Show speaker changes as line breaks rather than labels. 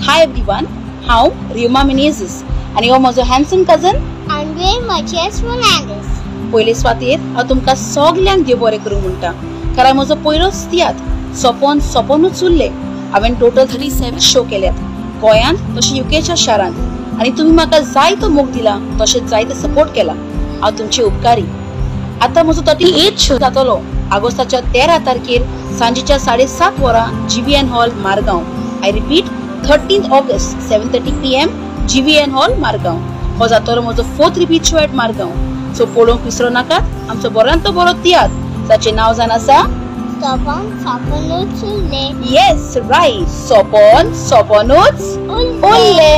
Hi everyone, हांव रिमा मिनेझिस आनी हो म्हजो handsome cousin
Andre Matias Fernandez.
पयले स्वातेर हांव तुमकां सगल्यांक देव बरें करूं म्हणटा कारण म्हजो पयलोच तियात्र सोपोनूच उरले. हांवें टोटल 37 शो केल्यात गोंयांत तशें युकेच्या शारांत आनी तुमी म्हाका जायतो मोग दिला तशेंच जायते सपोर्ट केला. हांव तुमचे उपकारी. आतां म्हजो 38 शो जातलो ऑगस्टाच्या 13 तारखेर सांजेच्या 7:30 वरां GVN hall Margao. I repeat 13 August 7:30 PM GVN hall Margao. हो जातलो म्हजो 4th repeat show at Margao. So पळोवंक विसरो नाकात आमचो बऱ्यांत बरो तियात्र जाचें नांव जावन आसा
Soponúच उरले.
येस रायट सोपोनूच उरले.